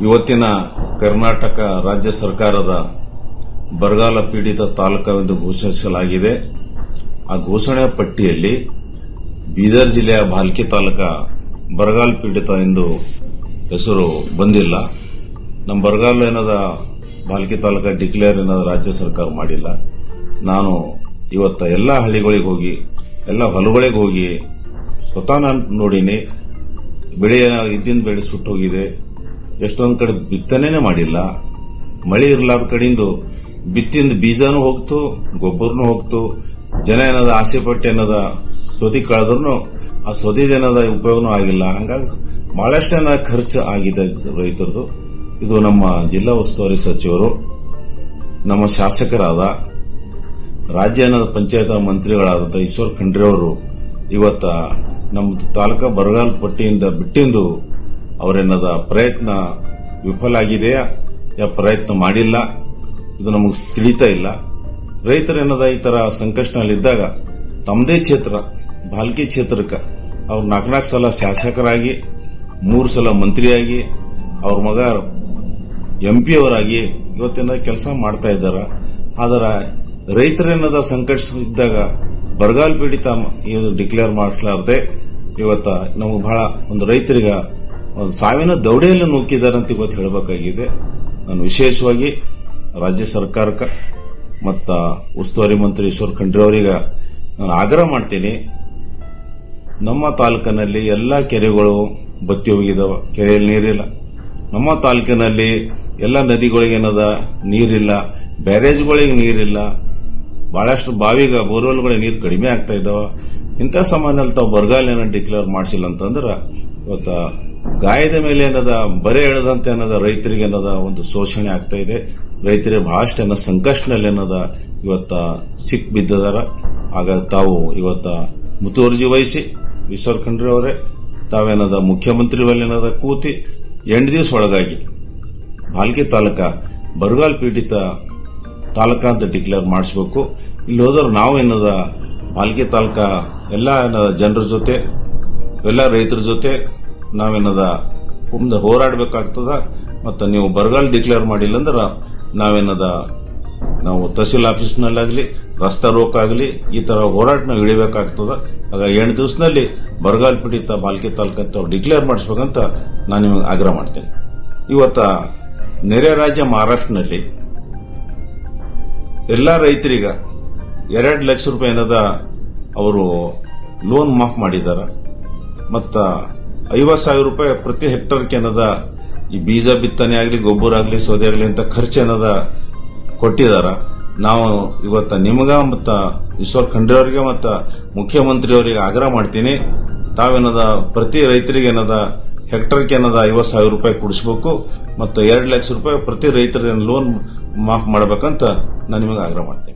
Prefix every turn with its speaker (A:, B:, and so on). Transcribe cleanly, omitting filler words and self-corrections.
A: ಇವತ್ತಿನ ಕರ್ನಾಟಕ ರಾಜ್ಯ ಸರ್ಕಾರದ ಬರಗಾಲ ಪೀಡಿತ ತಾಲೂಕೆಂದು ಘೋಷಿಸಲಾಗಿದೆ. ಆ ಘೋಷಣೆ ಪಟ್ಟಿಯಲ್ಲಿ ಬೀದರ್ ಜಿಲ್ಲೆಯ ಭಾಲ್ಕಿ ತಾಲೂಕು ಬರಗಾಲ ಪೀಡಿತ ಎಂದು ಹೆಸರು ಬಂದಿಲ್ಲ. ನಮ್ಮ ಬರಗಾಲ ಏನದ ಭಾಲ್ಕಿ ತಾಲೂಕು ಡಿಕ್ಲೇರ್ ಏನದ ರಾಜ್ಯ ಸರ್ಕಾರ ಮಾಡಿಲ್ಲ. ನಾನು ಇವತ್ತ ಎಲ್ಲ ಹಳ್ಳಿಗಳಿಗೆ ಹೋಗಿ ಎಲ್ಲ ಹೊಲಗಳಿಗೆ ಹೋಗಿ ಸ್ವತಃ ನಾನು ನೋಡಿನಿ. ಬೆಳೆ ಇದ್ದಿನ ಬೆಳೆ ಸುಟ್ಟೋಗಿದೆ. ಎಷ್ಟೊಂದು ಕಡೆ ಬಿತ್ತನೆ ಮಾಡಿಲ್ಲ. ಮಳೆ ಇರಲಾರ್ದ ಕಡೆಯಿಂದ ಬಿತ್ತಿಂದ ಬೀಜನೂ ಹೋಗ್ತು, ಗೊಬ್ಬರನೂ ಹೋಗ್ತು. ಜನ ಏನದ ಆಸೆ ಪಟ್ಟು ಏನದ ಸೊದಿ ಕಳೆದ್ರೂ ಆ ಸೊದಿದೇನದ ಉಪಯೋಗನೂ ಆಗಿಲ್ಲ. ಹಂಗಾಗಿ ಬಹಳಷ್ಟು ಖರ್ಚು ಆಗಿದೆ ರೈತರದು. ಇದು ನಮ್ಮ ಜಿಲ್ಲಾ ಉಸ್ತುವಾರಿ ಸಚಿವರು, ನಮ್ಮ ಶಾಸಕರಾದ ರಾಜ್ಯ ಪಂಚಾಯತ್ ಮಂತ್ರಿಗಳಾದ ಈಶ್ವರ್ ಖಂಡ್ರೆ ಅವರು ಇವತ್ತ ನಮ್ಮ ತಾಲೂಕಾ ಬರಗಾಲ ಪಟ್ಟಿಯಿಂದ ಬಿಟ್ಟಿಂದು ಅವರೇನದ ಪ್ರಯತ್ನ ವಿಫಲ ಆಗಿದೆಯಾ ಪ್ರಯತ್ನ ಮಾಡಿಲ್ಲ, ಇದು ನಮಗೆ ತಿಳಿತಾ ಇಲ್ಲ. ರೈತರೇನದ ಈ ತರ ಸಂಕಷ್ಟನಲ್ಲಿದ್ದಾಗ ತಮ್ಮದೇ ಕ್ಷೇತ್ರ ಭಾಲ್ಕಿ ಕ್ಷೇತ್ರಕ್ಕೆ ಅವ್ರು 4 ಸಲ ಶಾಸಕರಾಗಿ 3 ಸಲ ಮಂತ್ರಿಯಾಗಿ ಅವ್ರ ಮಗ MP ಅವರಾಗಿ ಇವತ್ತಿನ ಕೆಲಸ ಮಾಡ್ತಾ ಇದ್ದಾರೆ. ಆದರೆ ರೈತರೇನದ ಸಂಕಷ್ಟ ಇದ್ದಾಗ ಬರಗಾಲ ಪೀಡಿತ ಇದು ಡಿಕ್ಲೇರ್ ಮಾಡಲಾರದೆ ಇವತ್ತ ನಮಗೆ ಬಹಳ ಒಂದು ರೈತರಿಗೆ ಒಂದು ಸಾವಿನ ದೌಡೆಯಲ್ಲಿ ನೂಕಿದ್ದಾರೆ ಅಂತ ಇವತ್ತು ಹೇಳಬೇಕಾಗಿದೆ. ನಾನು ವಿಶೇಷವಾಗಿ ರಾಜ್ಯ ಸರ್ಕಾರಕ್ಕೆ ಮತ್ತು ಉಸ್ತುವಾರಿ ಮಂತ್ರಿ ಈಶ್ವರ್ ಖಂಡ್ರೆ ಅವರಿಗೆ ನಾನು ಆಗ್ರಹ ಮಾಡ್ತೀನಿ. ನಮ್ಮ ತಾಲೂಕಿನಲ್ಲಿ ಎಲ್ಲ ಕೆರೆಗಳು ಬತ್ತಿ ಹೋಗಿದಾವ, ಕೆರೆಯಲ್ಲಿ ನೀರಿಲ್ಲ. ನಮ್ಮ ತಾಲೂಕಿನಲ್ಲಿ ಎಲ್ಲ ನದಿಗಳಿಗೆ ಏನದ ನೀರಿಲ್ಲ, ಬ್ಯಾರೇಜ್ಗಳಿಗೆ ನೀರಿಲ್ಲ, ಬಹಳಷ್ಟು ಬಾವಿಗ ಬೋರ್ವೆಲ್ಗಳಿಗೆ ನೀರು ಕಡಿಮೆ ಆಗ್ತಾ ಇದ್ದಾವ. ಇಂಥ ಸಮಯದಲ್ಲಿ ತಾವು ಬರಗಾಲ ಡಿಕ್ಲೇರ್ ಮಾಡಿಸಿಲ್ಲ ಅಂತಂದ್ರೆ ಇವತ್ತ ಗಾಯದ ಮೇಲೆ ಏನದ ಬರೆ ಎಳೆದಂತೆ ಏನದ ರೈತರಿಗೆ ಏನದ ಒಂದು ಶೋಷಣೆ ಆಗ್ತಾ ಇದೆ. ರೈತರಿಗೆ ಬಹಳಷ್ಟು ಸಂಕಷ್ಟನಲ್ಲಿ ಏನದ ಇವತ್ತ ಸಿಕ್ ಬಿದ್ದದಾರ. ಹಾಗಾಗಿ ತಾವು ಇವತ್ತ ಮುತುವರ್ಜಿ ವಹಿಸಿ ಈಶ್ವರ್ ಖಂಡ್ರೆ ಅವರೇ ತಾವೇನದ ಮುಖ್ಯಮಂತ್ರಿ ಬಳಿ ಏನದ ಕೂತಿ 8 ದಿವಸ ಒಳಗಾಗಿ ಭಾಲ್ಕಿ ತಾಲೂಕ ಬರಗಾಲ ಪೀಡಿತ ತಾಲೂಕಾ ಅಂತ ಡಿಕ್ಲೇರ್ ಮಾಡಿಸಬೇಕು. ಇಲ್ಲಿ ಹೋದ್ರೆ ನಾವು ಏನದ ಭಾಲ್ಕಿ ತಾಲೂಕ ಎಲ್ಲ ಜನರ ಜೊತೆ ಎಲ್ಲ ರೈತರ ಜೊತೆ ನಾವೇನದ ಮುಂದೆ ಹೋರಾಡಬೇಕಾಗ್ತದ. ಮತ್ತು ನೀವು ಬರಗಾಲ ಡಿಕ್ಲೇರ್ ಮಾಡಿಲ್ಲ ಅಂದ್ರೆ ನಾವು ತಹಸೀಲ್ ಆಫೀಸ್ನಲ್ಲಾಗಲಿ ರಸ್ತಾ ರೋಕ್ ಆಗಲಿ ಈ ತರ ಹೋರಾಟ ನಾವು ಇಳಿಬೇಕಾಗ್ತದ. ಆಗ 8 ದಿವಸದಲ್ಲಿ ಬರಗಾಲ ಪೀಡಿತ ಭಾಲ್ಕಿ ತಾಲೂಕು ಡಿಕ್ಲೇರ್ ಮಾಡಿಸ್ಬೇಕಂತ ನಾನು ನಿಮಗೆ ಆಗ್ರಹ ಮಾಡ್ತೇನೆ. ಇವತ್ತ ನೆರೆ ರಾಜ್ಯ ಮಹಾರಾಷ್ಟ್ರನಲ್ಲಿ ಎಲ್ಲಾ ರೈತರಿಗ 2 ಲಕ್ಷ ರೂಪಾಯಿ ಏನದ ಅವರು ಲೋನ್ ಮಾಫ್ ಮಾಡಿದ್ದಾರೆ. ಮತ್ತ 50,000 ರೂಪಾಯಿ ಪ್ರತಿ ಹೆಕ್ಟರ್ಗೆ ಏನದ ಈ ಬೀಜ ಬಿತ್ತನೆ ಆಗಲಿ ಗೊಬ್ಬರ ಆಗಲಿ ಸೌದೆ ಆಗಲಿ ಅಂತ ಖರ್ಚು ಏನದ ಕೊಟ್ಟಿದಾರ. ನಾವು ಇವತ್ತ ನಿಮಗ ಮತ್ತ ಈಶ್ವರ್ ಖಂಡ್ರೆ ಅವರಿಗೆ ಮತ್ತ ಮುಖ್ಯಮಂತ್ರಿ ಅವರಿಗೆ ಆಗ್ರಹ ಮಾಡ್ತೀನಿ. ತಾವೇನದ ಪ್ರತಿ ರೈತರಿಗೆ ಏನದ ಹೆಕ್ಟರ್ಗೆ ಏನದ 50,000 ರೂಪಾಯಿ ಕೊಡಿಸಬೇಕು ಮತ್ತು 2 ಲಕ್ಷ ರೂಪಾಯಿ ಪ್ರತಿ ರೈತರ ಲೋನ್ ಮಾಫ್ ಮಾಡಬೇಕಂತ ನಾನು ನಿಮಗೆ ಆಗ್ರಹ ಮಾಡ್ತೀನಿ.